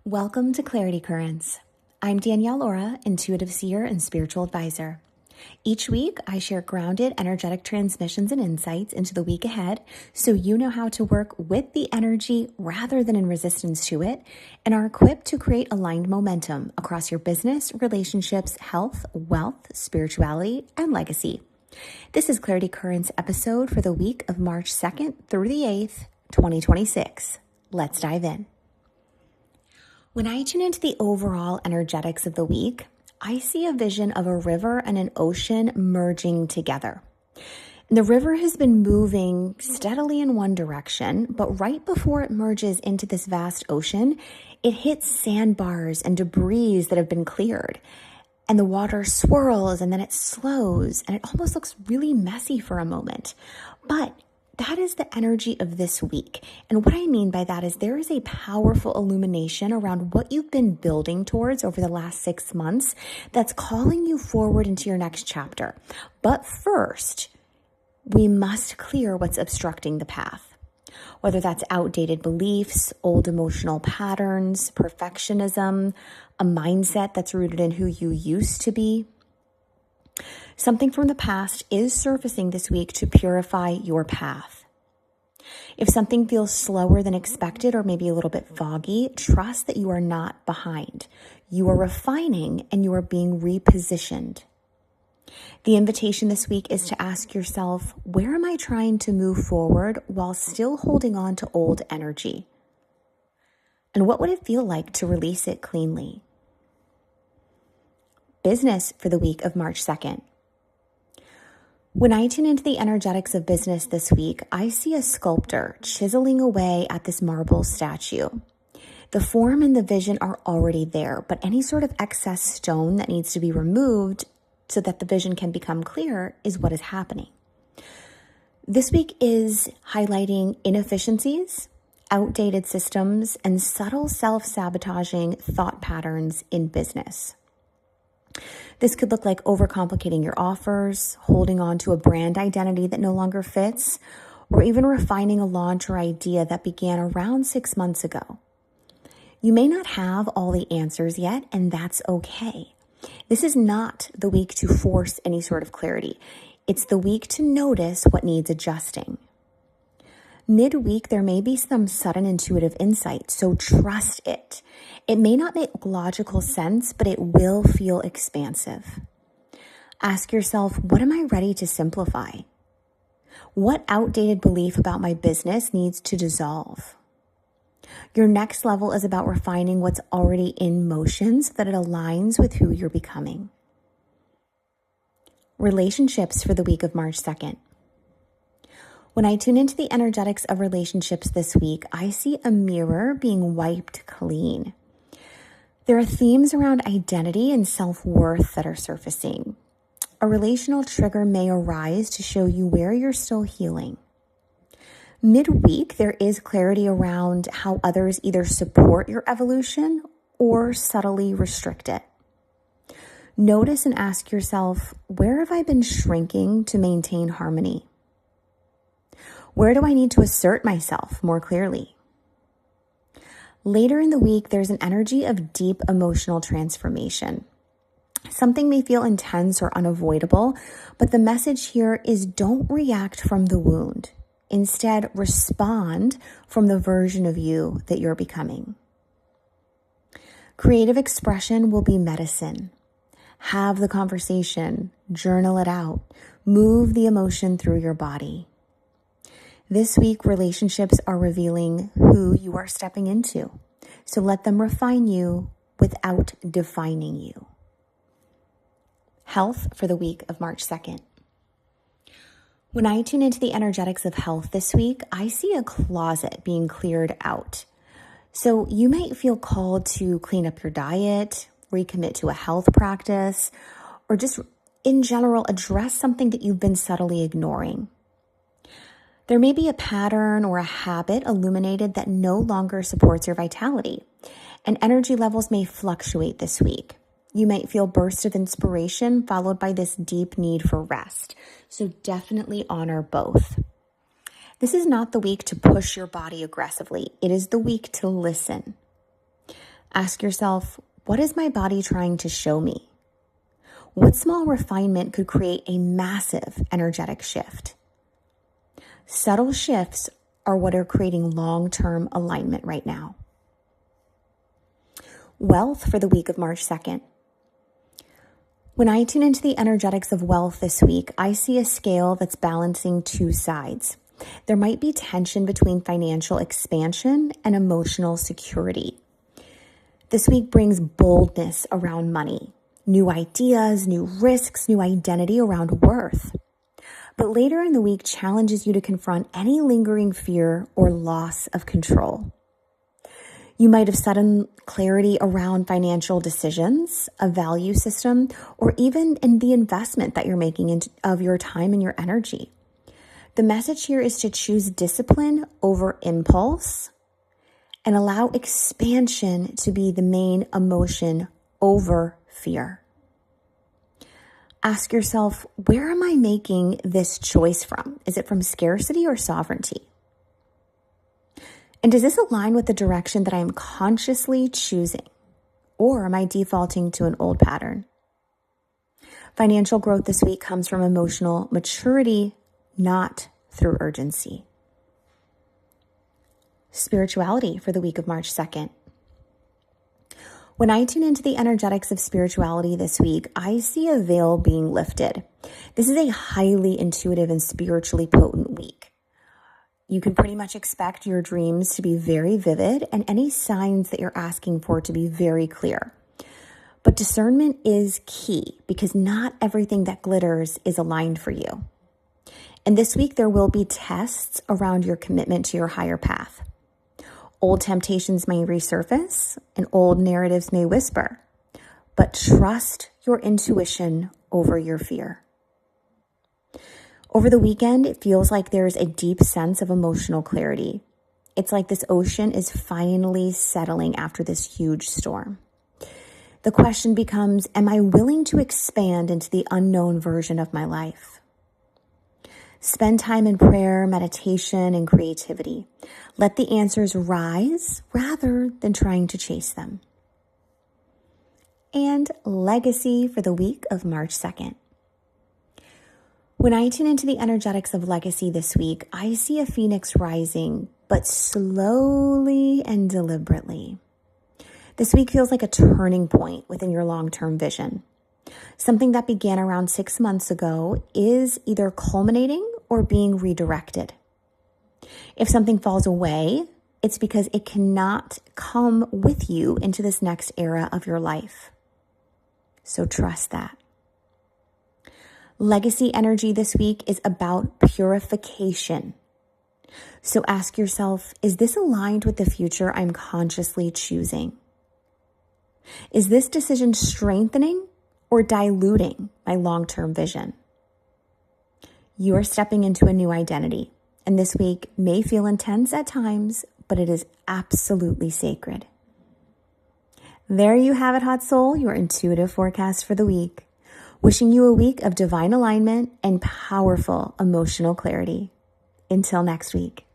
Welcome to Clarity Currents. I'm Danielle Laura, intuitive seer and spiritual advisor. Each week, I share grounded, energetic transmissions and insights into the week ahead so you know how to work with the energy rather than in resistance to it and are equipped to create aligned momentum across your business, relationships, health, wealth, spirituality, and legacy. This is Clarity Currents episode for the week of March 2nd through the 8th, 2026. Let's dive in. When I tune into the overall energetics of the week, I see a vision of a river and an ocean merging together. The river has been moving steadily in one direction, but right before it merges into this vast ocean, it hits sandbars and debris that have been cleared. And the water swirls and then it slows and it almost looks really messy for a moment. But that is the energy of this week. And what I mean by that is there is a powerful illumination around what you've been building towards over the last 6 months that's calling you forward into your next chapter. But first, we must clear what's obstructing the path. Whether that's outdated beliefs, old emotional patterns, perfectionism, a mindset that's rooted in who you used to be. Something from the past is surfacing this week to purify your path. If something feels slower than expected or maybe a little bit foggy, trust that you are not behind. You are refining and you are being repositioned. The invitation this week is to ask yourself, where am I trying to move forward while still holding on to old energy? And what would it feel like to release it cleanly? Business for the week of March 2nd. When I tune into the energetics of business this week, I see a sculptor chiseling away at this marble statue. The form and the vision are already there, but any sort of excess stone that needs to be removed so that the vision can become clear is what is happening. This week is highlighting inefficiencies, outdated systems, and subtle self-sabotaging thought patterns in business. This could look like overcomplicating your offers, holding on to a brand identity that no longer fits, or even refining a launch or idea that began around 6 months ago. You may not have all the answers yet, and that's okay. This is not the week to force any sort of clarity. It's the week to notice what needs adjusting. Midweek, there may be some sudden intuitive insight, so trust it. It may not make logical sense, but it will feel expansive. Ask yourself, what am I ready to simplify? What outdated belief about my business needs to dissolve? Your next level is about refining what's already in motion so that it aligns with who you're becoming. Relationships for the week of March 2nd. When I tune into the energetics of relationships this week, I see a mirror being wiped clean. There are themes around identity and self-worth that are surfacing. A relational trigger may arise to show you where you're still healing. Midweek, there is clarity around how others either support your evolution or subtly restrict it. Notice and ask yourself, where have I been shrinking to maintain harmony? Where do I need to assert myself more clearly? Later in the week, there's an energy of deep emotional transformation. Something may feel intense or unavoidable, but the message here is don't react from the wound. Instead, respond from the version of you that you're becoming. Creative expression will be medicine. Have the conversation, journal it out, move the emotion through your body. This week, relationships are revealing who you are stepping into. So let them refine you without defining you. Health for the week of March 2nd. When I tune into the energetics of health this week, I see a closet being cleared out. So you might feel called to clean up your diet, recommit to a health practice, or just in general address something that you've been subtly ignoring. There may be a pattern or a habit illuminated that no longer supports your vitality, and energy levels may fluctuate this week. You might feel bursts of inspiration followed by this deep need for rest. So definitely honor both. This is not the week to push your body aggressively. It is the week to listen. Ask yourself, what is my body trying to show me? What small refinement could create a massive energetic shift? Subtle shifts are what are creating long-term alignment right now. Wealth for the week of March 2nd. When I tune into the energetics of wealth this week, I see a scale that's balancing two sides. There might be tension between financial expansion and emotional security. This week brings boldness around money, new ideas, new risks, new identity around worth. But later in the week challenges you to confront any lingering fear or loss of control. You might have sudden clarity around financial decisions, a value system, or even in the investment that you're making of your time and your energy. The message here is to choose discipline over impulse and allow expansion to be the main emotion over fear. Ask yourself, where am I making this choice from? Is it from scarcity or sovereignty? And does this align with the direction that I am consciously choosing? Or am I defaulting to an old pattern? Financial growth this week comes from emotional maturity, not through urgency. Spirituality for the week of March 2nd. When I tune into the energetics of spirituality this week, I see a veil being lifted. This is a highly intuitive and spiritually potent week. You can pretty much expect your dreams to be very vivid and any signs that you're asking for to be very clear. But discernment is key because not everything that glitters is aligned for you. And this week, there will be tests around your commitment to your higher path. Old temptations may resurface and old narratives may whisper, but trust your intuition over your fear. Over the weekend, it feels like there's a deep sense of emotional clarity. It's like this ocean is finally settling after this huge storm. The question becomes, am I willing to expand into the unknown version of my life? Spend time in prayer, meditation, and creativity. Let the answers rise rather than trying to chase them. And legacy for the week of March 2nd. When I tune into the energetics of legacy this week, I see a phoenix rising, but slowly and deliberately. This week feels like a turning point within your long-term vision. Something that began around 6 months ago is either culminating or being redirected. If something falls away, it's because it cannot come with you into this next era of your life. So trust that. Legacy energy this week is about purification. So ask yourself, is this aligned with the future I'm consciously choosing? Is this decision strengthening or diluting my long-term vision? You are stepping into a new identity, and this week may feel intense at times, but it is absolutely sacred. There you have it, Hot Soul, your intuitive forecast for the week. Wishing you a week of divine alignment and powerful emotional clarity. Until next week.